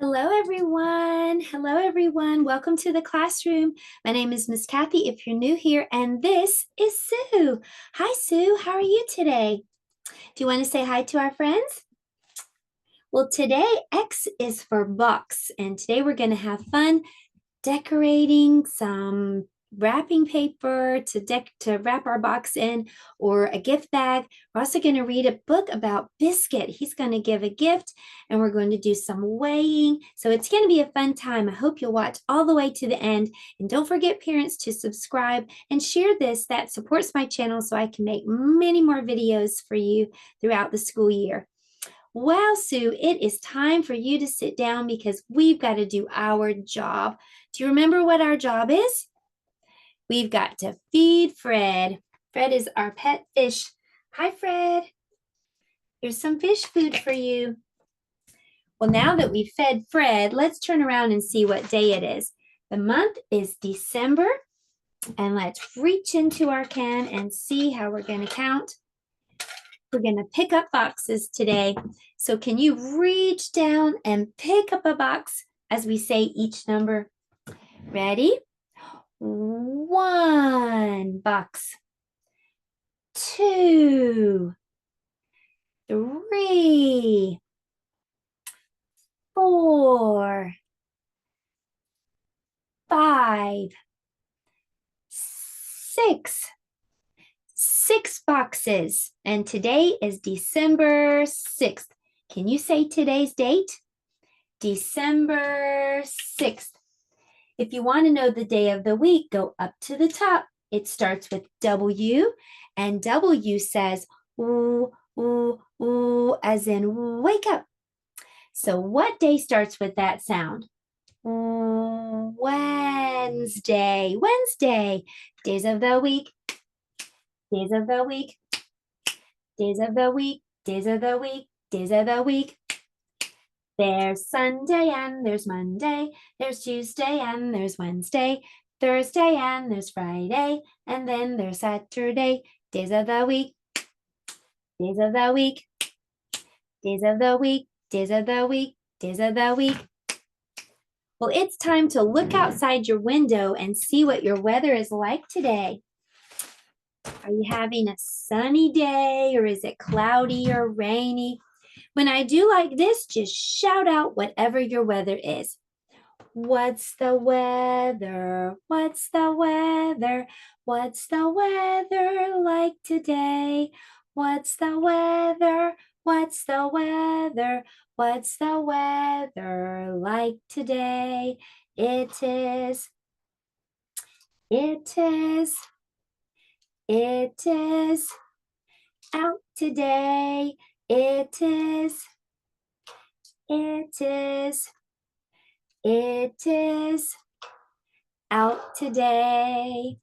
Hello, everyone. Hello, everyone. Welcome to the classroom. My name is Miss Kathy if you're new here, and this is Sue. Hi, Sue. How are you today? Do you want to say hi to our friends? Well, today X is for box, and today we're going to have fun decorating some wrapping paper to wrap our box in, or a gift bag. We're also going to read a book about Biscuit. He's going to give a gift, and we're going to do some weighing. So it's going to be a fun time. I hope you'll watch all the way to the end. And don't forget, parents, to subscribe and share this. That supports my channel so I can make many more videos for you throughout the school year. Wow, Sue, it is time for you to sit down because we've got to do our job. Do you remember what our job is? We've got to feed Fred. Fred is our pet fish. Hi, Fred. Here's some fish food for you. Well, now that we've fed Fred, let's turn around and see what day it is. The month is December, and let's reach into our can and see how we're going to count. We're going to pick up boxes today. So can you reach down and pick up a box as we say each number? Ready? 1 box. 2, 3, 4, 5, 6. 6 boxes, and today is December 6th. Can you say today's date? December 6th. If you want to know the day of the week, go up to the top. It starts with W, and W says ooh, ooh, ooh, as in wake up. So what day starts with that sound? Wednesday. Wednesday. Days of the week. Days of the week. Days of the week. Days of the week. Days of the week. There's Sunday and there's Monday. There's Tuesday and there's Wednesday. Thursday and there's Friday. And then there's Saturday. Days of the week. Days of the week. Days of the week. Days of the week. Days of the week. Well, it's time to look outside your window and see what your weather is like today. Are you having a sunny day, or is it cloudy or rainy? When I do like this, just shout out whatever your weather is. What's the weather? What's the weather? What's the weather like today? What's the weather? What's the weather? What's the weather like today? It is out today. It is out today.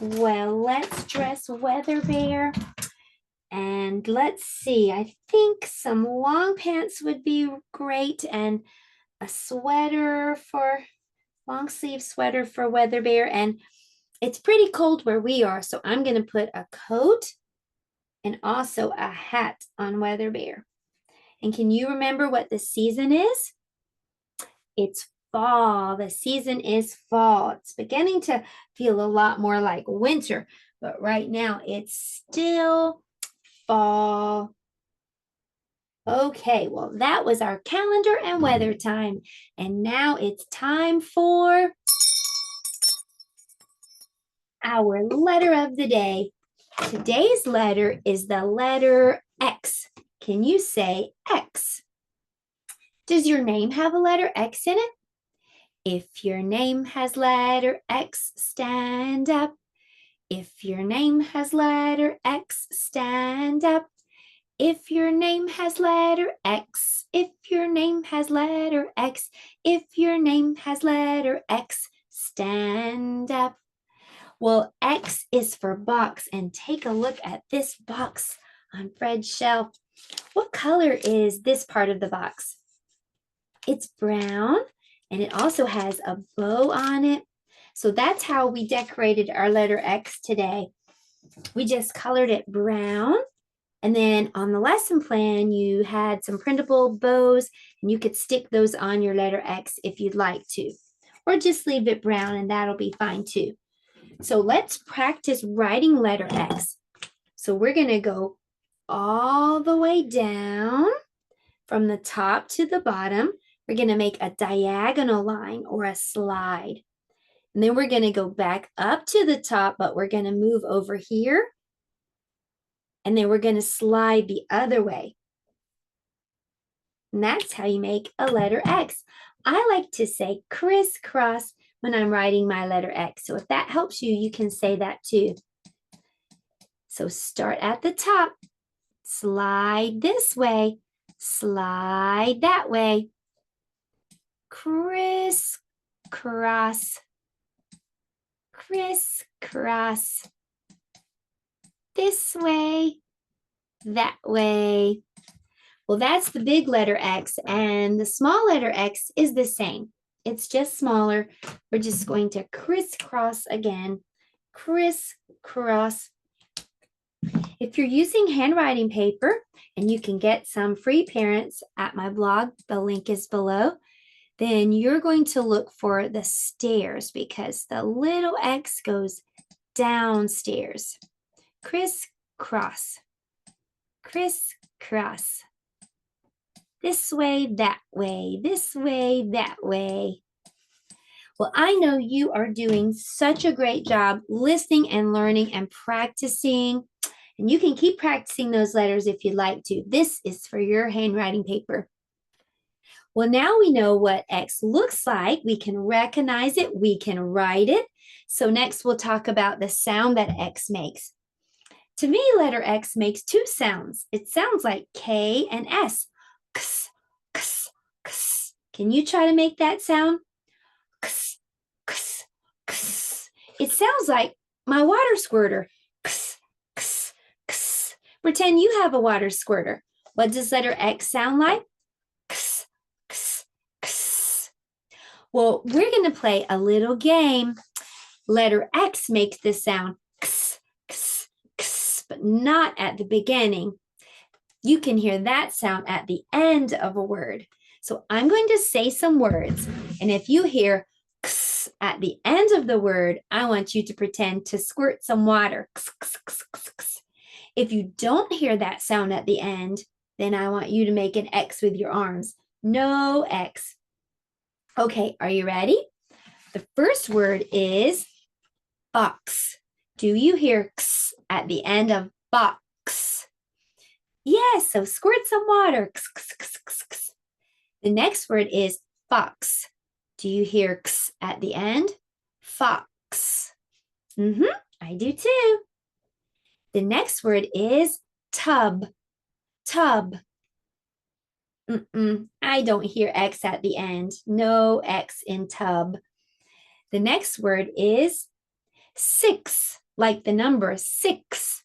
Well, let's dress Weather Bear. And let's see, I think some long pants would be great, and a long sleeve sweater for Weather Bear. And it's pretty cold where we are, so I'm going to put a coat and also a hat on Weather Bear. And can you remember what the season is? It's fall. The season is fall. It's beginning to feel a lot more like winter, but right now it's still fall. Okay, well, that was our calendar and weather time. And now it's time for our letter of the day. Today's letter is the letter X. Can you say X? Does your name have a letter X in it? If your name has letter X, stand up. If your name has letter X, stand up. If your name has letter X, if your name has letter X, if your name has letter X, stand up. Well, X is for box, and take a look at this box on Fred's shelf. What color is this part of the box? It's brown, and it also has a bow on it. So that's how we decorated our letter X today. We just colored it brown, And then on the lesson plan, you had some printable bows, and you could stick those on your letter X if you'd like to, or just leave it brown and that'll be fine too. So let's practice writing letter X. So we're going to go all the way down from the top to the bottom. We're going to make a diagonal line or a slide. And then we're going to go back up to the top, but we're going to move over here. And then we're going to slide the other way. And that's how you make a letter X. I like to say crisscross when I'm writing my letter X. So if that helps you, you can say that too. So start at the top, slide this way, slide that way, crisscross, crisscross, this way, that way. Well, that's the big letter X, and the small letter X is the same. It's just smaller. We're just going to crisscross again, crisscross. If you're using handwriting paper, and you can get some free parents at my blog, the link is below, then you're going to look for the stairs because the little X goes downstairs. Crisscross, crisscross. This way, that way, this way, that way. Well, I know you are doing such a great job listening and learning and practicing. And you can keep practicing those letters if you'd like to. This is for your handwriting paper. Well, now we know what X looks like. We can recognize it. We can write it. So next we'll talk about the sound that X makes. To me, letter X makes two sounds. It sounds like K and S. X, x, x. Can you try to make that sound? X, x, x. It sounds like my water squirter. X, x, x. Pretend you have a water squirter. What does letter X sound like? X, x, x. Well, we're going to play a little game. Letter X makes this sound x, x, x, but not at the beginning. You can hear that sound at the end of a word. So I'm going to say some words, and if you hear x at the end of the word, I want you to pretend to squirt some water. X, x, x, x, x. If you don't hear that sound at the end, then I want you to make an X with your arms. No X. Okay, are you ready? The first word is box. Do you hear x at the end of box? Yes, so squirt some water. X, x, x, x, x. The next word is fox. Do you hear x at the end? Fox. I do too. The next word is tub. Tub. I don't hear X at the end. No X in tub. The next word is six, like the number 6.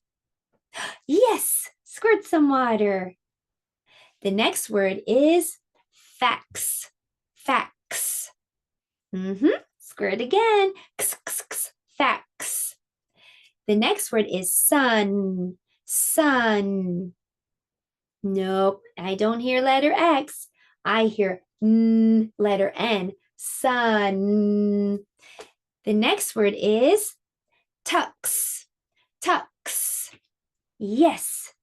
Yes, squirt some water. The next word is fax. Fax. Squirt again. X, x, x, fax. The next word is sun. Sun. Nope, I don't hear letter X. I hear N, letter N. Sun. The next word is tux. Tux. Yes.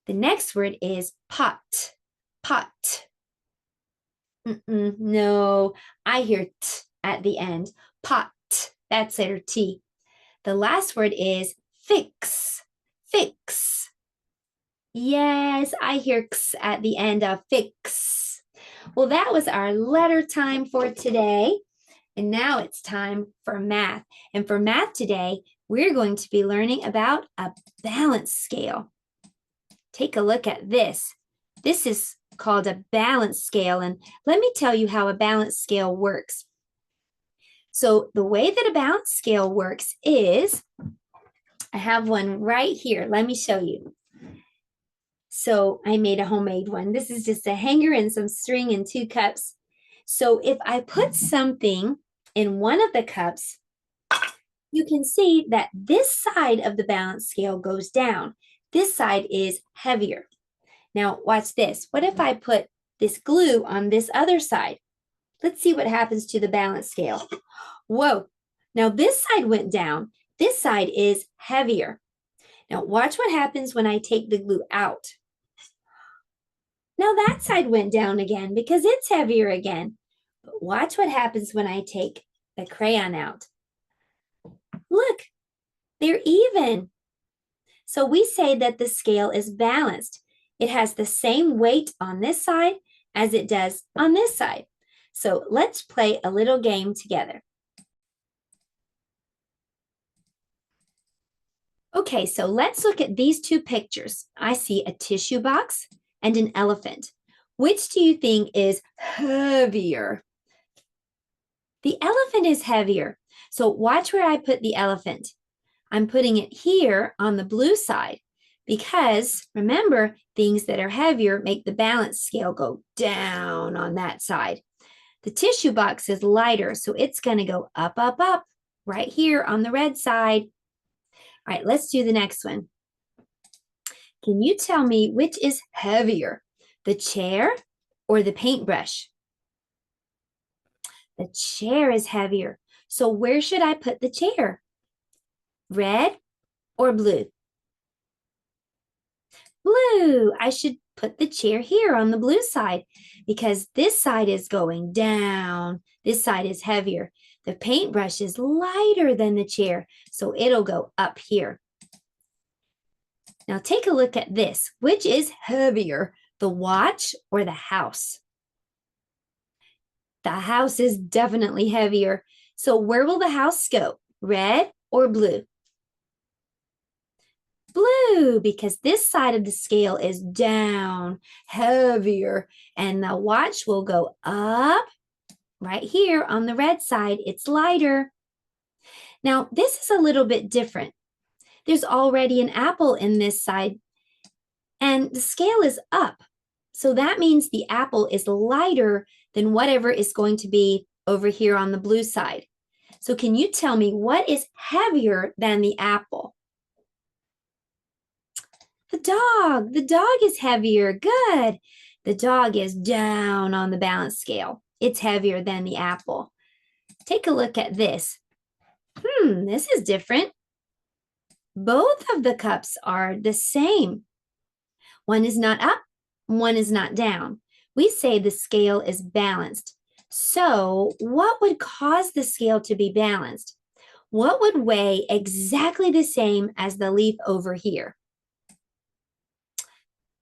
The next word is pot. Pot. No, I hear T at the end. Pot. That's letter T. The last word is fix. Fix. Yes, I hear X at the end of fix. Well, that was our letter time for today. And now it's time for math. And for math today, we're going to be learning about a balance scale. Take a look at this. This is called a balance scale. And let me tell you how a balance scale works. So the way that a balance scale works is, I have one right here. Let me show you. So I made a homemade one. This is just a hanger and some string and 2 cups. So if I put something in one of the cups, you can see that this side of the balance scale goes down. This side is heavier. Now watch this. What if I put this glue on this other side? Let's see what happens to the balance scale. Whoa. Now this side went down. This side is heavier. Now watch what happens when I take the glue out. Now that side went down again because it's heavier again. But watch what happens when I take the crayon out. Look, they're even. So we say that the scale is balanced. It has the same weight on this side as it does on this side. So let's play a little game together. Okay, so let's look at these two pictures. I see a tissue box and an elephant. Which do you think is heavier? The elephant is heavier. So watch where I put the elephant. I'm putting it here on the blue side because remember, things that are heavier make the balance scale go down on that side. The tissue box is lighter, so it's going to go up, up, up right here on the red side. All right, let's do the next one. Can you tell me which is heavier, the chair or the paintbrush? The chair is heavier. So where should I put the chair? Red or blue? Blue. I should put the chair here on the blue side because this side is going down. This side is heavier. The paintbrush is lighter than the chair, so it'll go up here. Now take a look at this. Which is heavier, the watch or the house? The house is definitely heavier. So where will the house go? Red or blue? Blue, because this side of the scale is down, heavier, and the watch will go up right here on the red side. It's lighter. Now, this is a little bit different. There's already an apple in this side, and the scale is up. So that means the apple is lighter than whatever is going to be over here on the blue side. So can you tell me what is heavier than the apple? The dog. The dog is heavier. Good. The dog is down on the balance scale. It's heavier than the apple. Take a look at this. This is different. Both of the cups are the same. One is not up, one is not down. We say the scale is balanced. So what would cause the scale to be balanced? What would weigh exactly the same as the leaf over here?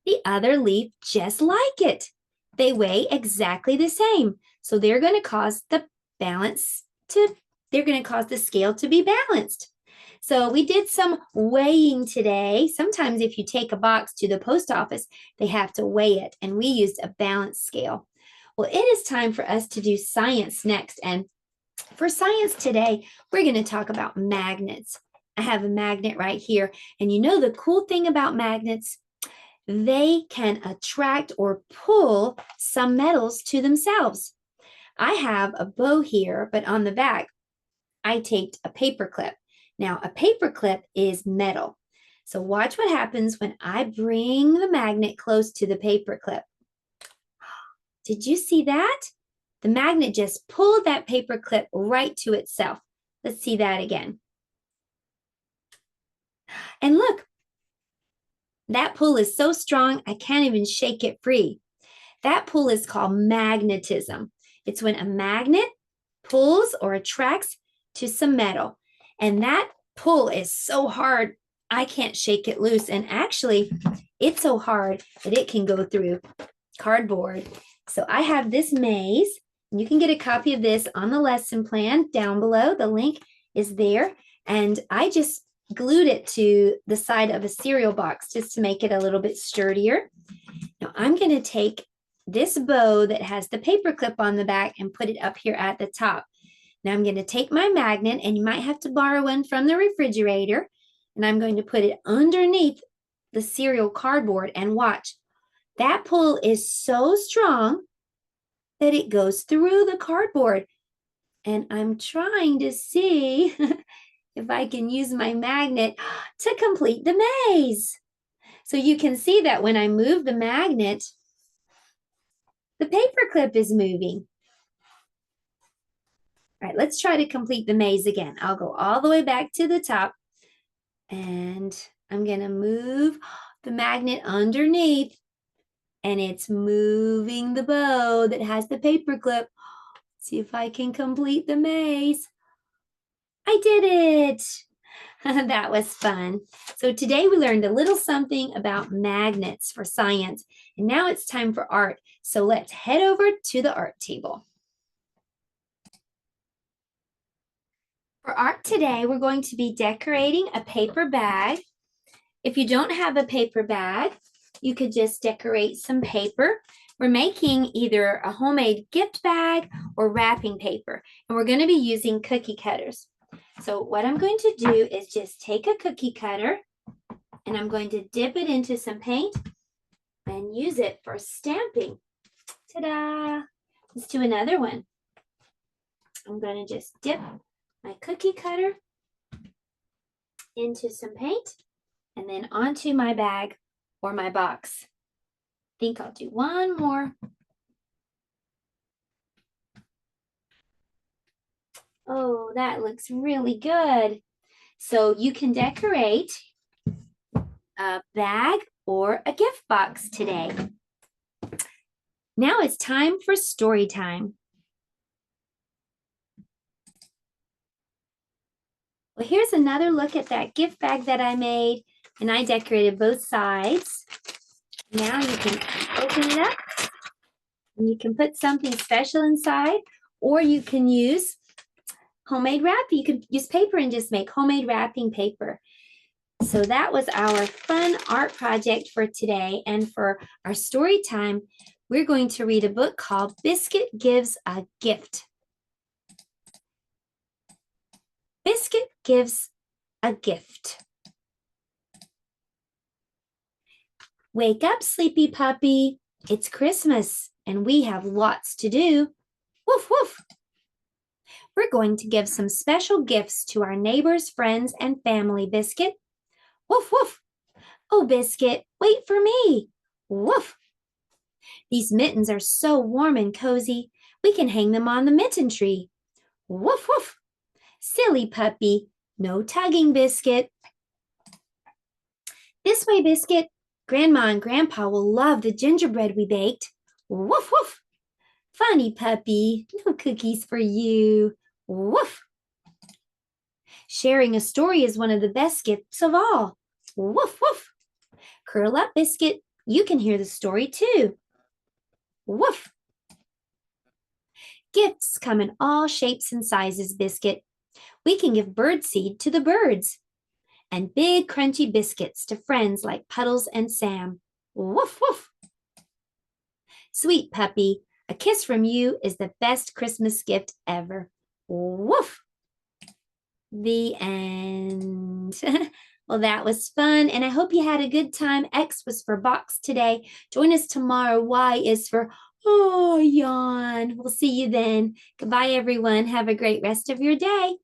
The other leaf just like it. They weigh exactly the same. So they're going to cause the scale to be balanced. So we did some weighing today. Sometimes if you take a box to the post office, they have to weigh it, and we used a balance scale. Well, it is time for us to do science next. And for science today, we're going to talk about magnets. I have a magnet right here. And you know the cool thing about magnets? They can attract or pull some metals to themselves. I have a bow here, but on the back, I taped a paper clip. Now, a paper clip is metal. So watch what happens when I bring the magnet close to the paper clip. Did you see that? The magnet just pulled that paper clip right to itself. Let's see that again. And look, that pull is so strong, I can't even shake it free. That pull is called magnetism. It's when a magnet pulls or attracts to some metal. And that pull is so hard, I can't shake it loose. And actually, it's so hard that it can go through cardboard. So I have this maze. You can get a copy of this on the lesson plan down below. The link is there. And I just glued it to the side of a cereal box just to make it a little bit sturdier. Now I'm going to take this bow that has the paper clip on the back and put it up here at the top. Now I'm going to take my magnet, and you might have to borrow one from the refrigerator, and I'm going to put it underneath the cereal cardboard, and watch. That pull is so strong that it goes through the cardboard. And I'm trying to see if I can use my magnet to complete the maze. So you can see that when I move the magnet, the paper clip is moving. All right, let's try to complete the maze again. I'll go all the way back to the top, and I'm going to move the magnet underneath, and it's moving the bow that has the paper clip. See if I can complete the maze. I did it. That was fun. So today we learned a little something about magnets for science, and now it's time for art. So let's head over to the art table. For art today, we're going to be decorating a paper bag. If you don't have a paper bag, you could just decorate some paper. We're making either a homemade gift bag or wrapping paper, and we're going to be using cookie cutters. So what I'm going to do is just take a cookie cutter, and I'm going to dip it into some paint and use it for stamping. Ta-da! Let's do another one. I'm going to just dip my cookie cutter into some paint and then onto my bag or my box. I think I'll do one more. Oh, that looks really good. So you can decorate a bag or a gift box today. Now it's time for story time. Well, here's another look at that gift bag that I made, and I decorated both sides. Now you can open it up, and you can put something special inside, or you can use homemade wrap. You could use paper and just make homemade wrapping paper. So that was our fun art project for today. And for our story time, we're going to read a book called Biscuit Gives a Gift. Biscuit gives a gift. Wake up, sleepy puppy. It's Christmas and we have lots to do. Woof, woof. We're going to give some special gifts to our neighbors, friends, and family, Biscuit. Woof, woof. Oh, Biscuit, wait for me. Woof. These mittens are so warm and cozy. We can hang them on the mitten tree. Woof, woof. Silly puppy, no tugging, Biscuit. This way, Biscuit. Grandma and Grandpa will love the gingerbread we baked. Woof, woof. Funny puppy, no cookies for you. Woof. Sharing a story is one of the best gifts of all. Woof, woof. Curl up, Biscuit. You can hear the story too. Woof. Gifts come in all shapes and sizes, Biscuit. We can give birdseed to the birds and big crunchy biscuits to friends like Puddles and Sam. Woof, woof. Sweet puppy, a kiss from you is the best Christmas gift ever. Woof. The end. Well, that was fun, and I hope you had a good time. X was for box today. Join us tomorrow. Y is for yawn. We'll see you then. Goodbye, everyone. Have a great rest of your day.